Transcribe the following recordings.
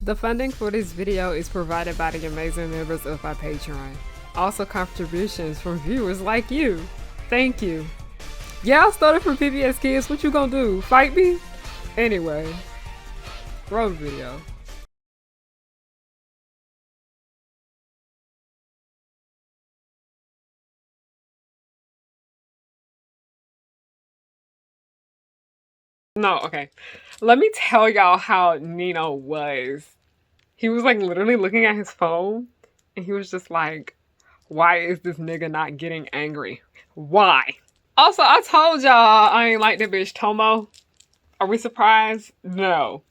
The funding for this video is provided by the amazing members of our Patreon. Also contributions from viewers like you. Thank you. Yeah, I started from PBS Kids. What you gonna do? Fight me? Anyway, roll the video. No, okay. Let me tell y'all how Nino was. He was like literally looking at his phone and he was just like, why is this nigga not getting angry? Why? Also, I told y'all I ain't like that bitch Tomo. Are we surprised? No.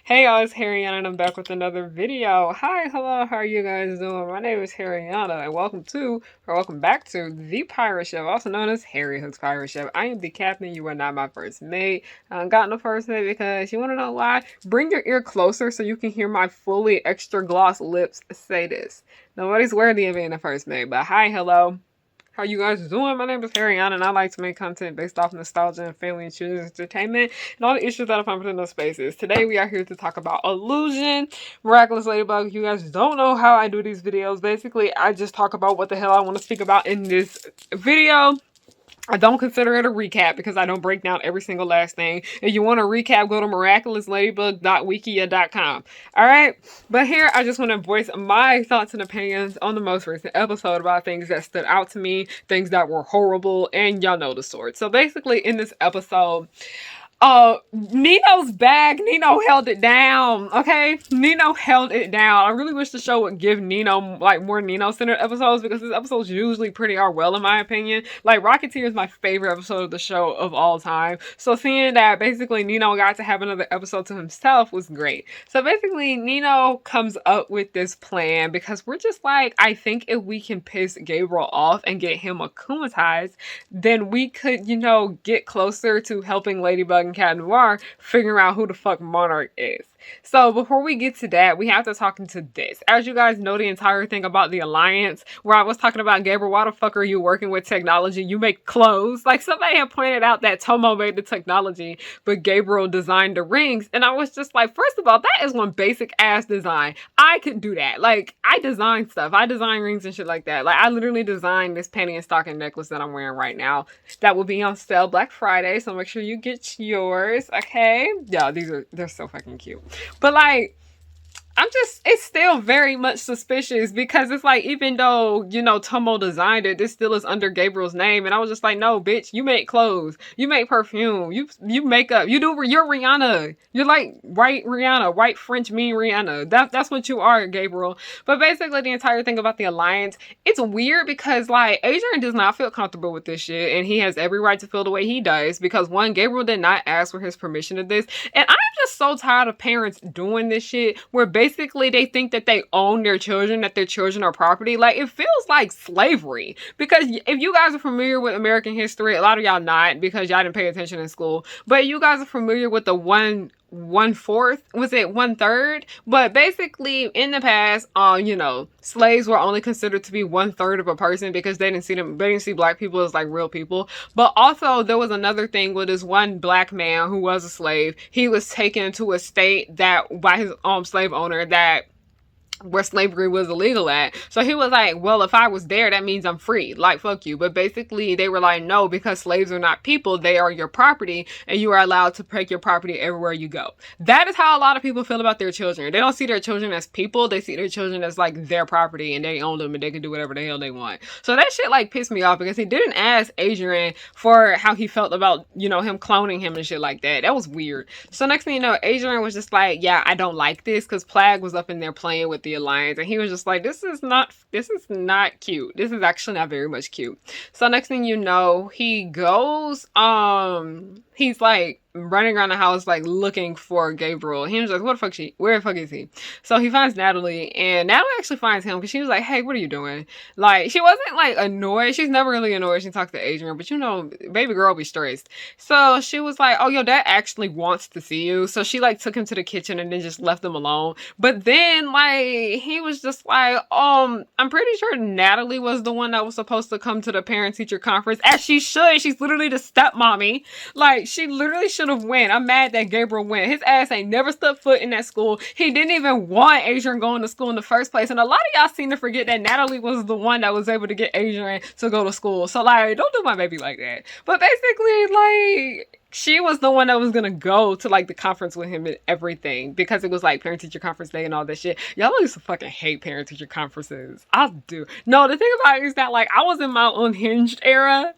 Hey y'all, it's Harriyanna and I'm back with another video. Hi, hello, how are you guys doing? My name is Harriyanna and welcome back to The Pirate Ship, also known as Harry Hook's Pirate Ship. I am the captain, you are not my first mate. I got no first mate because you wanna know why? Bring your ear closer so you can hear my fully extra gloss lips say this. Nobody's worthy of being a first mate, but hi, hello. How you guys doing? My name is Harriyanna and I like to make content based off nostalgia and family and children's entertainment and all the issues that I find within those spaces. Today we are here to talk about Illusion, Miraculous Ladybug. If you guys don't know how I do these videos, basically I just talk about what the hell I want to speak about in this video. I don't consider it a recap because I don't break down every single last thing. If you want a recap, go to miraculousladybug.wikia.com. Alright? But here, I just want to voice my thoughts and opinions on the most recent episode about things that stood out to me, things that were horrible, and y'all know the sort. So basically, in this episode, Nino's back. Nino held it down, okay? Nino held it down. I really wish the show would give Nino, like, more Nino-centered episodes because his episodes usually pretty are well, in my opinion. Like, Rocketeer is my favorite episode of the show of all time. So seeing that basically Nino got to have another episode to himself was great. So basically, Nino comes up with this plan because we're just like, I think if we can piss Gabriel off and get him akumatized, then we could, you know, get closer to helping Ladybug and Cat Noir figuring out who the fuck Monarch is. So before we get to that, we have to talk into this. As you guys know, the entire thing about the Alliance, where I was talking about Gabriel, why the fuck are you working with technology? You make clothes. Like, somebody had pointed out that Tomo made the technology, but Gabriel designed the rings. And I was just like, first of all, that is one basic ass design. I could do that. Like, I design stuff. I design rings and shit like that. Like, I literally designed this penny and stocking necklace that I'm wearing right now. That will be on sale Black Friday, so make sure you get yours, okay? Yeah, they're so fucking cute. But like, it's still very much suspicious because it's like, even though, you know, Tomo designed it, this still is under Gabriel's name. And I was just like, no, bitch, you make clothes, you make perfume, you make up, you're Rihanna. You're like white Rihanna, white French mean Rihanna. That's what you are, Gabriel. But basically the entire thing about the Alliance, it's weird because like Adrian does not feel comfortable with this shit and he has every right to feel the way he does because one, Gabriel did not ask for his permission to this. And I'm just so tired of parents doing this shit where basically they think that they own their children, that their children are property. Like, it feels like slavery. Because if you guys are familiar with American history, a lot of y'all not because y'all didn't pay attention in school, but you guys are familiar with the one fourth, was it 1/3? But basically in the past, you know, slaves were only considered to be 1/3 of a person because they didn't see black people as like real people. But also there was another thing with this one black man who was a slave. He was taken to a state that by his slave owner that where slavery was illegal at. So he was like, well, if I was there, that means I'm free. Like, fuck you. But basically they were like, no, because slaves are not people, they are your property and you are allowed to take your property everywhere you go. That is how a lot of people feel about their children. They don't see their children as people, they see their children as like their property and they own them and they can do whatever the hell they want. So that shit like pissed me off because he didn't ask Adrian for how he felt about, you know, him cloning him and shit like that. That was weird. So next thing you know, Adrian was just like, yeah, I don't like this because Plague was up in there playing with the Alliance and he was just like, this is not cute. This is actually not very much cute. So next thing you know, he he's like running around the house like looking for Gabriel. He was like, where the fuck is he? So he finds Natalie, and Natalie actually finds him because she was like, hey, what are you doing? Like, she wasn't like annoyed. She's never really annoyed. She talks to Adrian, but you know, baby girl be stressed. So she was like, oh, your dad actually wants to see you. So she like took him to the kitchen and then just left him alone. But then like he was just like, I'm pretty sure Natalie was the one that was supposed to come to the parent teacher conference, as she should. She's literally the stepmommy. Like, she literally should have went. I'm mad that Gabriel went. His ass ain't never stepped foot in that school. He didn't even want Adrian going to school in the first place. And a lot of y'all seem to forget that Natalie was the one that was able to get Adrian to go to school. So like, don't do my baby like that. But basically, like, she was the one that was gonna go to like the conference with him and everything, because it was like parent teacher conference day and all that shit. Y'all used to fucking hate parent teacher conferences. I do. No, the thing about it is that like I was in my unhinged era.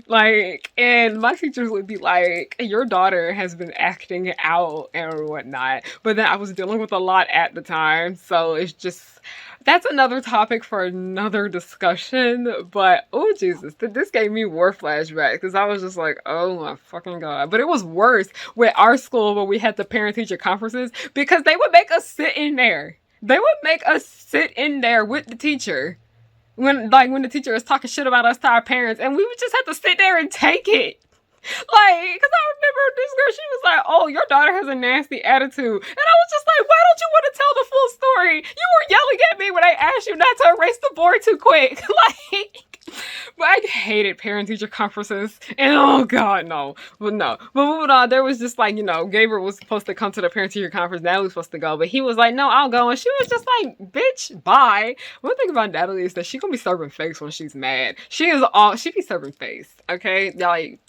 Like, and my teachers would be like, your daughter has been acting out and whatnot. But then I was dealing with a lot at the time. So it's just, that's another topic for another discussion. But, oh Jesus, this gave me war flashbacks. Because I was just like, oh my fucking God. But it was worse with our school when we had the parent teacher conferences, because they would make us sit in there. They would make us sit in there with the teacher. When the teacher was talking shit about us to our parents, and we would just have to sit there and take it. Like, because I remember this girl, she was like, oh, your daughter has a nasty attitude. And I was just like, why don't you want to tell the full story? You were yelling at me when I asked you not to erase the board too quick. Like, but I hated parent-teacher conferences. And oh God, no. But no. But moving on, there was just like, you know, Gabriel was supposed to come to the parent-teacher conference. Natalie was supposed to go. But he was like, no, I'll go. And she was just like, bitch, bye. One thing about Natalie is that she gonna be serving face when she's mad. She be serving face. Okay? Like,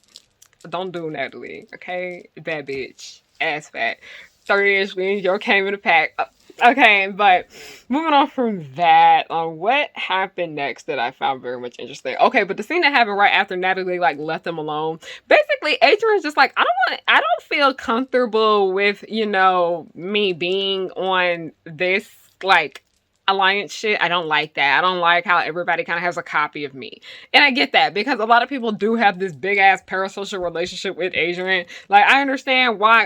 don't do Natalie, okay? Bad bitch. Ass fat. 30-ish wings, you came in the pack. Okay, but moving on from that, what happened next that I found very much interesting? Okay, but the scene that happened right after Natalie like left them alone. Basically, Adrian's just like, I don't feel comfortable with, you know, me being on this like alliance shit. I don't like that. I don't like how everybody kind of has a copy of me. And I get that, because a lot of people do have this big ass parasocial relationship with Adrian. Like, I understand why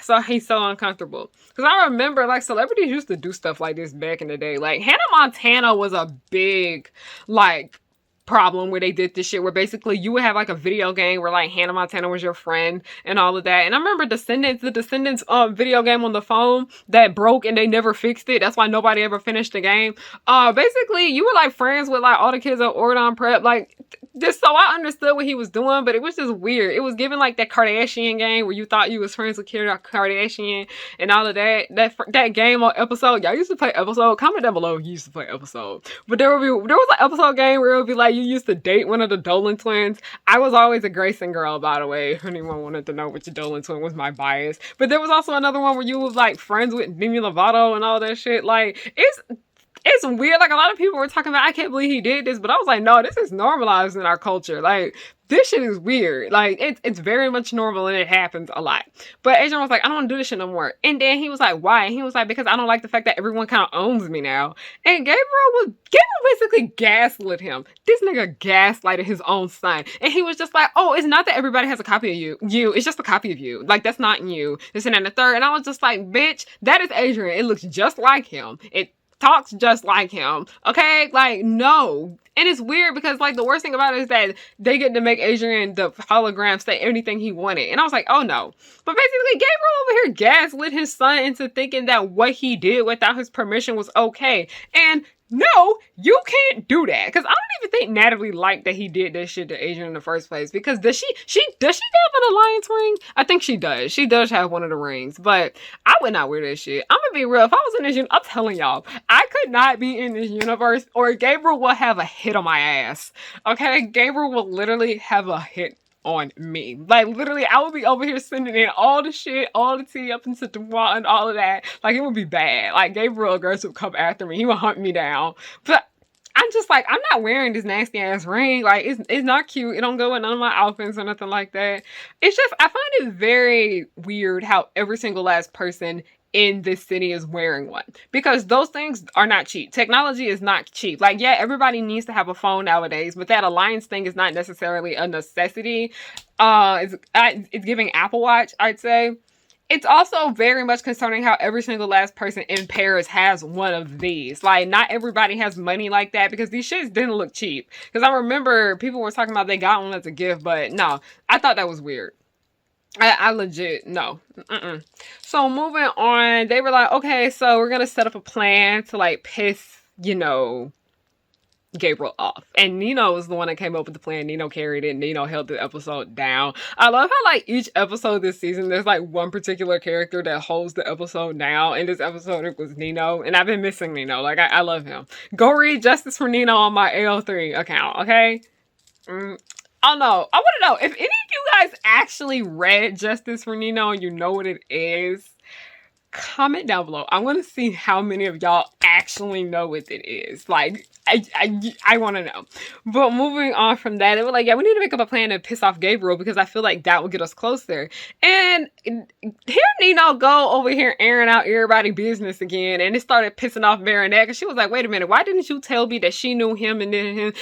so he's so uncomfortable. Because I remember like celebrities used to do stuff like this back in the day. Like Hannah Montana was a big like problem where they did this shit where basically you would have like a video game where like Hannah Montana was your friend and all of that. And I remember the Descendants video game on the phone that broke and they never fixed it. That's why nobody ever finished the game. Basically you were like friends with like all the kids at Ordon Prep. Like, just so I understood what he was doing, but it was just weird. It was giving like that Kardashian game where you thought you was friends with Kim Kardashian and all of that. That game on Episode. Y'all used to play Episode. Comment down below if you used to play Episode. But there was an Episode game where it would be like you used to date one of the Dolan twins. I was always a Grayson girl, by the way. If anyone wanted to know which Dolan twin was my bias. But there was also another one where you was like friends with Demi Lovato and all that shit. Like, it's weird. Like, a lot of people were talking about, I can't believe he did this. But I was like, no, this is normalized in our culture. Like, this shit is weird. Like, it's very much normal and it happens a lot. But Adrian was like, I don't want to do this shit no more. And then he was like, why? And he was like, because I don't like the fact that everyone kind of owns me now. And Gabriel basically gaslit him. This nigga gaslighted his own son. And he was just like, oh, it's not that everybody has a copy of you. It's just a copy of you. Like, that's not you. This and that and the third. And I was just like, bitch, that is Adrian. It looks just like him. It talks just like him. Okay? Like, no. And it's weird because, like, the worst thing about it is that they get to make Adrian the hologram say anything he wanted. And I was like, oh no. But basically, Gabriel over here gaslit his son into thinking that what he did without his permission was okay. And no, you can't do that. Because I don't even think Natalie liked that he did this shit to Adrian in the first place. Because does she have an alliance ring? I think she does. She does have one of the rings. But I would not wear this shit. I'm gonna be real. If I was in this universe, I'm telling y'all, I could not be in this universe or Gabriel will have a hit on my ass. Okay? Gabriel will literally have a hit on me. Like, literally, I would be over here sending in all the shit, all the tea up into the wall and all of that. Like, it would be bad. Like, Gabriel Gross would come after me. He would hunt me down. But I'm just like, I'm not wearing this nasty ass ring. Like, it's not cute. It don't go with none of my outfits or nothing like that. It's just, I find it very weird how every single last person in this city is wearing one, because those things are not cheap. Technology is not cheap. Like, yeah, everybody needs to have a phone nowadays, but that alliance thing is not necessarily a necessity. It's giving Apple Watch, I'd say. It's also very much concerning how every single last person in Paris has one of these. Like, not everybody has money like that, because these shits didn't look cheap. Because I remember people were talking about they got one as a gift, but no, I thought that was weird. I legit, no. Mm-mm. So moving on, they were like, okay, so we're gonna set up a plan to like piss, Gabriel off. And Nino was the one that came up with the plan. Nino carried it. Nino held the episode down. I love how like each episode this season, there's like one particular character that holds the episode down. In this episode, it was Nino. And I've been missing Nino. Like, I love him. Go read Justice for Nino on my AO3 account, okay? I don't know. I want to know if any of you guys actually read Justice for Nino and you know what it is. Comment down below. I want to see how many of y'all actually know what it is. Like, I want to know. But moving on from that, they were like, yeah, we need to make up a plan to piss off Gabriel, because I feel like that will get us closer. And here Nino go over here airing out everybody's business again, and it started pissing off Marinette, because she was like, wait a minute, why didn't you tell me that she knew him and then him?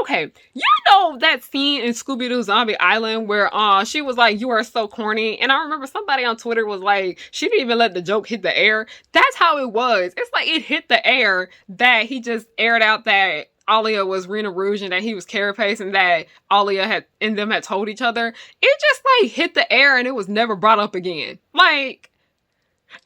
Okay, you know that scene in Scooby-Doo Zombie Island where she was like, you are so corny, and I remember somebody on Twitter was like, she didn't even let the joke hit the air. That's how it was. It's like it hit the air that he just aired out that Alia was Rena Rouge and that he was Carapace, and that Alia had told each other. It just like hit the air and it was never brought up again. Like,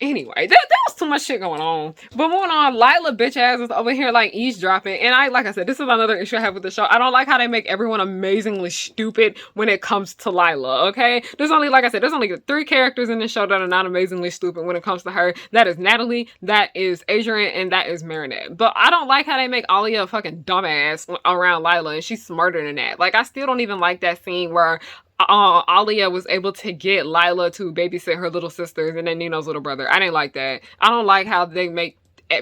anyway, there was too much shit going on. But moving on, Lila bitch ass is over here like eavesdropping. And like I said, this is another issue I have with the show. I don't like how they make everyone amazingly stupid when it comes to Lila, okay? There's only, like I said, there's only 3 characters in this show that are not amazingly stupid when it comes to her. That is Natalie, that is Adrian, and that is Marinette. But I don't like how they make Alia a fucking dumbass around Lila, and she's smarter than that. Like, I still don't even like that scene where Alia was able to get Lila to babysit her little sisters and then Nino's little brother. I didn't like that. I don't like how they make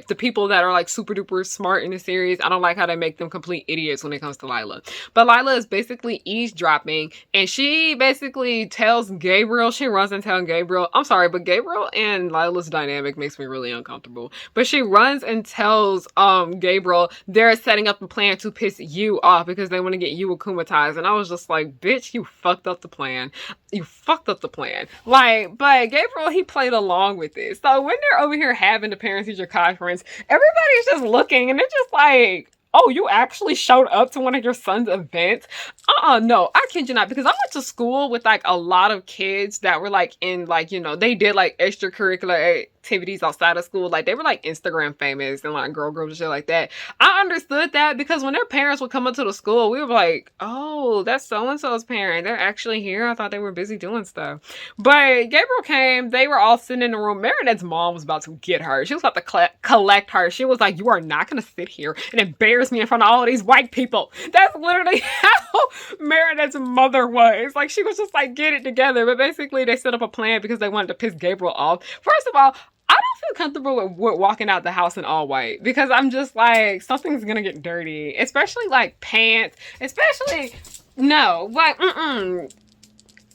the people that are like super duper smart in the series, I don't like how they make them complete idiots when it comes to Lila. But Lila is basically eavesdropping, and she basically tells Gabriel, she runs and tells Gabriel, I'm sorry, but Gabriel and Lila's dynamic makes me really uncomfortable. But she runs and tells Gabriel they're setting up a plan to piss you off because they want to get you akumatized. And I was just like, bitch, you fucked up the plan. You fucked up the plan. Like, but Gabriel, he played along with this. So when they're over here having the parent-teacher conference, everybody's just looking and they're just like, oh, you actually showed up to one of your son's events? No, I kid you not, because I went to school with like a lot of kids that were like in like, they did like extracurricular activities outside of school. Like, they were like Instagram famous and like girl groups and shit like that. I understood that because when their parents would come into the school, we were like, oh, that's so-and-so's parent. They're actually here. I thought they were busy doing stuff. But Gabriel came, they were all sitting in the room. Marinette's mom was about to get her. She was about to collect her. She was like, you are not going to sit here and embarrass me in front of all of these white people. That's literally how Marinette's mother was. Like, she was just like, get it together. But basically, they set up a plan because they wanted to piss Gabriel off. First of all, I don't feel comfortable with walking out the house in all white, because I'm just like, something's gonna get dirty, especially like pants, especially, no, like, if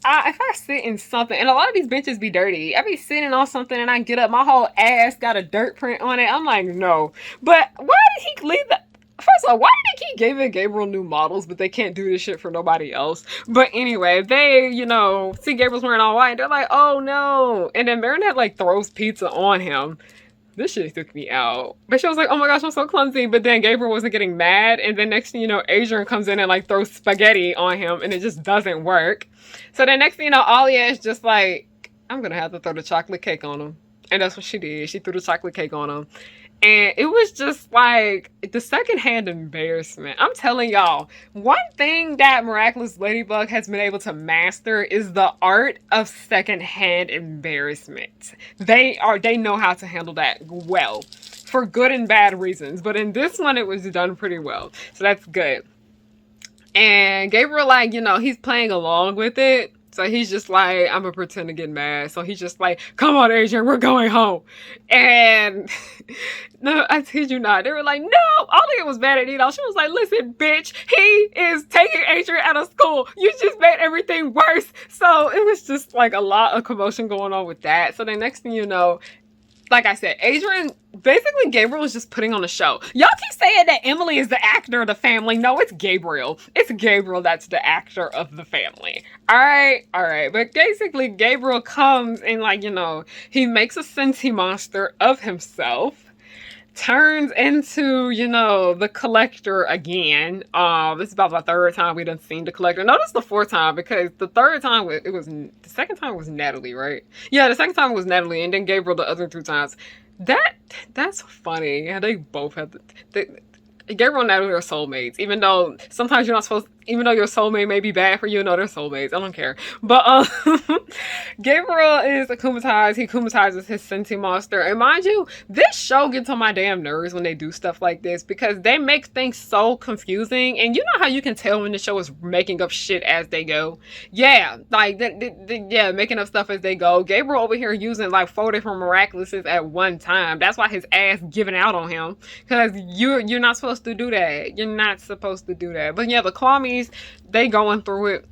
I sit in something, and a lot of these benches be dirty, I be sitting on something and I get up, my whole ass got a dirt print on it. I'm like, no. But why did he leave the, first of all, why did they keep giving Gabriel new models, but they can't do this shit for nobody else? But anyway, they, see Gabriel's wearing all white, and they're like, oh no. And then Marinette like throws pizza on him. This shit took me out. But she was like, oh my gosh, I'm so clumsy. But then Gabriel wasn't getting mad. And then next thing you know, Adrian comes in and like throws spaghetti on him, and it just doesn't work. So then next thing you know, Alia is just like, I'm gonna have to throw the chocolate cake on him. And that's what she did. She threw the chocolate cake on him. And it was just like the secondhand embarrassment. I'm telling y'all, one thing that Miraculous Ladybug has been able to master is the art of secondhand embarrassment. They know how to handle that well, for good and bad reasons. But in this one, it was done pretty well. So that's good. And Gabriel, like, he's playing along with it. So he's just like, I'm gonna pretend to get mad. So he's just like, come on, Adrian, we're going home. And no, I kid you not. They were like, no. Olivia was mad at Nino. She was like, listen, bitch, he is taking Adrian out of school. You just made everything worse. So it was just like a lot of commotion going on with that. So the next thing you know, like I said, Adrian, basically Gabriel is just putting on a show. Y'all keep saying that Emily is the actor of the family. No, it's Gabriel. It's Gabriel that's the actor of the family. All right. But basically Gabriel comes and like, you know, he makes a Scentsy monster of himself. Turns into, you know, the collector again. This is about the third time we done seen the collector. No, this is the fourth time because the third time the second time was Natalie, right? Yeah, the second time was Natalie, and then Gabriel the other two times. That's funny. Yeah, they both have Gabriel and Natalie are soulmates, even though sometimes you're not supposed, even though your soulmate may be bad for you, no, they're soulmates. I don't care. But Gabriel is akumatized. He akumatizes his Scentsy monster. And mind you, this show gets on my damn nerves when they do stuff like this because they make things so confusing. And you know how you can tell when the show is making up shit as they go? Yeah, like, yeah, making up stuff as they go. Gabriel over here using like 4 different miraculouses at one time. That's why his ass giving out on him. Because you're not supposed to do that. You're not supposed to do that. But yeah, the Kwamis, they going through it.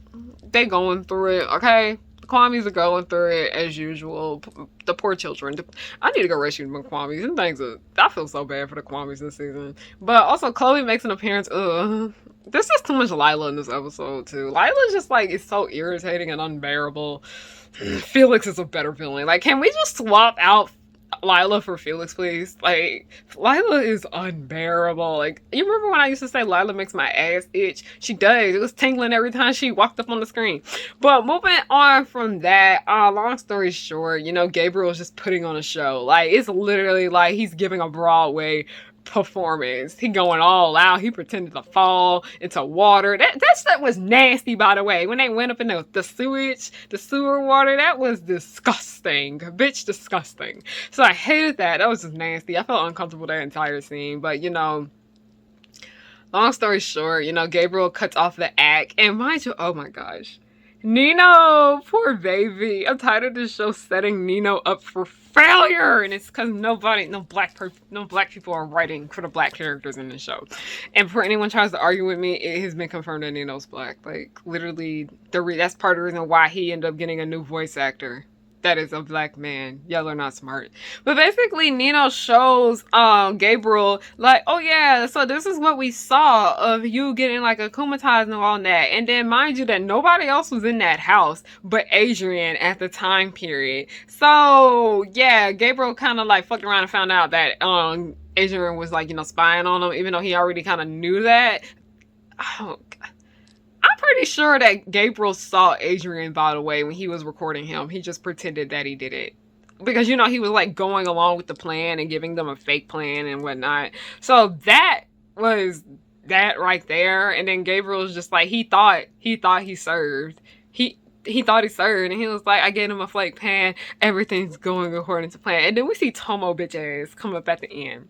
They going through it, okay? The Kwamis are going through it as usual. The poor children. I need to go rescue the Kwamis. And things I feel so bad for the Kwamis this season. But also, Chloe makes an appearance. There's just too much Lila in this episode, too. Lila just, like, is so irritating and unbearable. Felix is a better villain. Like, can we just swap out Lila for Felix, please? Like, Lila is unbearable. Like, you remember when I used to say Lila makes my ass itch? She does. It was tingling every time she walked up on the screen. But moving on from that, long story short, you know, Gabriel is just putting on a show. Like, it's literally like he's giving a Broadway performance. He going all out. He pretended to fall into water. That stuff was nasty, by the way. When they went up in the sewage, the sewer water, that was disgusting. Bitch, disgusting. So I hated that. That was just nasty. I felt uncomfortable that entire scene. But, you know, long story short, you know, Gabriel cuts off the act. And mind you, oh my gosh, Nino, poor baby. I'm tired of this show setting Nino up for failure, and it's because no black people are writing for the black characters in this show. And before anyone tries to argue with me, it has been confirmed that Nino's black. Like, literally, that's part of the reason why he ended up getting a new voice actor that is a black man. Y'all are not smart. But basically, Nino shows Gabriel, like, oh yeah, so this is what we saw of you getting like akumatized and all that. And then mind you that nobody else was in that house but Adrian at the time period. So yeah, Gabriel kind of like fucked around and found out that Adrian was like, you know, spying on him, even though he already kind of knew that. Oh, I'm pretty sure that Gabriel saw Adrian, by the way, when he was recording him. He just pretended that he did it. Because, you know, he was like going along with the plan and giving them a fake plan and whatnot. So that was that right there. And then Gabriel was just like, he thought he served. He thought he served. And he was like, I gave him a flake pan. Everything's going according to plan. And then we see Tomo bitch ass come up at the end.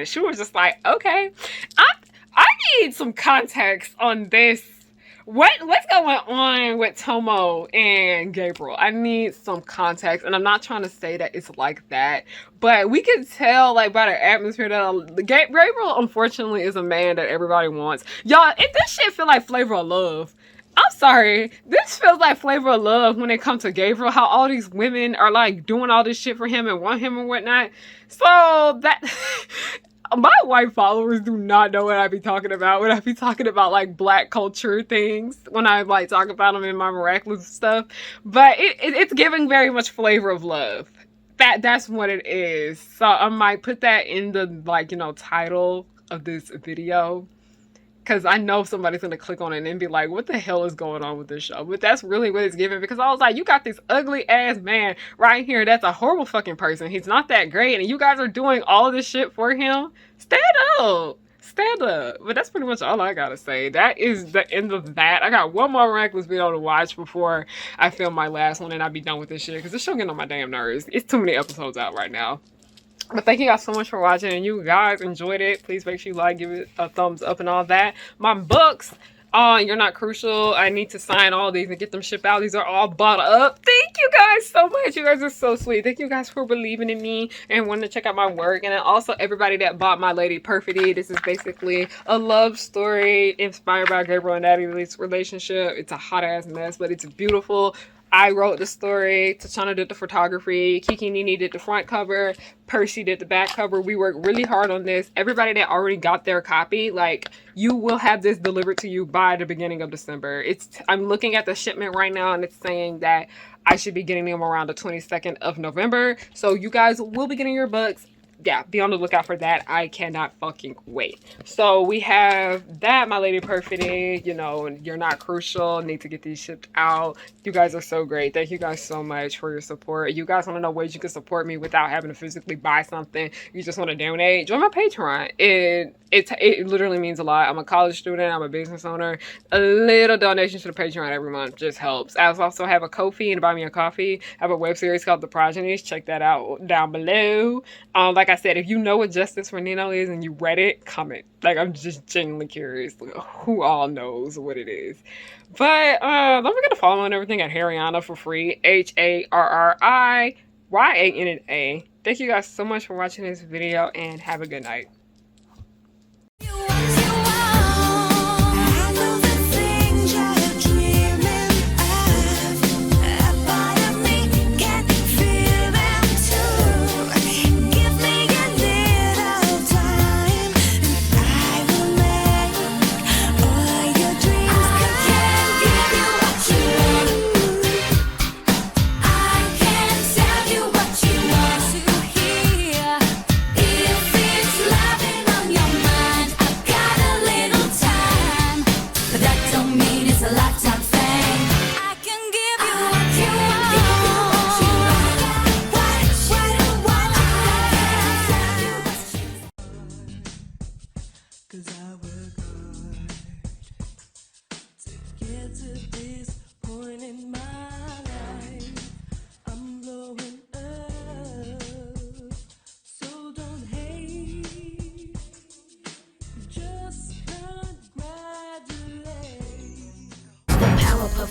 She was just like, okay, I need some context on this. What's going on with Tomo and Gabriel? I need some context, and I'm not trying to say that it's like that, but we can tell, like, by the atmosphere that Gabriel, unfortunately, is a man that everybody wants. Y'all, this shit feel like Flavor of Love. I'm sorry, this feels like Flavor of Love when it comes to Gabriel, how all these women are, like, doing all this shit for him and want him and whatnot. So, that... My white followers do not know what I be talking about when I be talking about like black culture things, when I like talk about them in my miraculous stuff. But it's giving very much Flavor of Love. That's what it is. So I might put that in the, like, you know, title of this video, because I know somebody's going to click on it and be like, what the hell is going on with this show? But that's really what it's giving, because I was like, you got this ugly ass man right here that's a horrible fucking person. He's not that great, and you guys are doing all this shit for him. Stand up. Stand up. But that's pretty much all I gotta say. That is the end of that. I got one more miraculous video to watch before I film my last one and I'll be done with this shit, because this show getting on my damn nerves. It's too many episodes out right now. But thank you guys so much for watching, and you guys enjoyed it. Please make sure you like, give it a thumbs up and all that. My books Oh, you're not crucial. I need to sign all these and get them shipped out. These are all bought up. Thank you guys so much. You guys are so sweet. Thank you guys for believing in me and wanting to check out my work. And then also everybody that bought my Lady Perfectly. This is basically a love story inspired by Gabriel and Natalie's relationship. It's a hot ass mess, but it's beautiful. I wrote the story, Tachana did the photography, Kiki Nini did the front cover, Percy did the back cover. We worked really hard on this. Everybody that already got their copy, like, you will have this delivered to you by the beginning of December. I'm looking at the shipment right now and it's saying that I should be getting them around the 22nd of November. So you guys will be getting your books. Yeah, be on the lookout for that. I cannot fucking wait. So we have that, My Lady Perfectly, you know, you're not crucial, need to get these shipped out. You guys are so great. Thank you guys so much for your support. You guys want to know ways you can support me without having to physically buy something. You just want to donate, join my Patreon. It literally means a lot. I'm a college student, I'm a business owner. A little donation to the Patreon every month just helps. I also have a Ko-fi and Buy Me a Coffee. I have a web series called The Progenies. Check that out down below. Like I said, if you know what Justice for Nino is and you read it, comment. Like, I'm just genuinely curious who all knows what it is. But don't forget to follow me on everything at Harriyanna for free. HARRIYANNA. Thank you guys so much for watching this video and have a good night.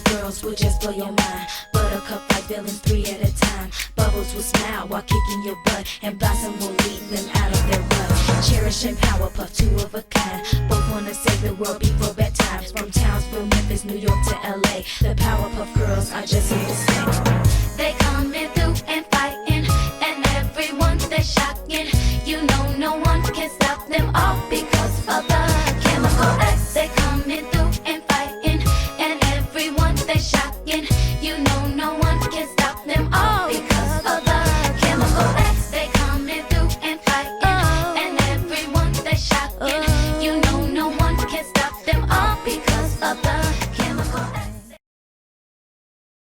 Girls will just blow your mind. Buttercup like villains 3 at a time. Bubbles will smile while kicking your butt, and Blossom will lead them out of their rut. Cherish and Powerpuff, 2 of a kind. Both wanna save the world before bedtime. From Townsville, Memphis, New York to LA, the Powerpuff Girls are just here to stay.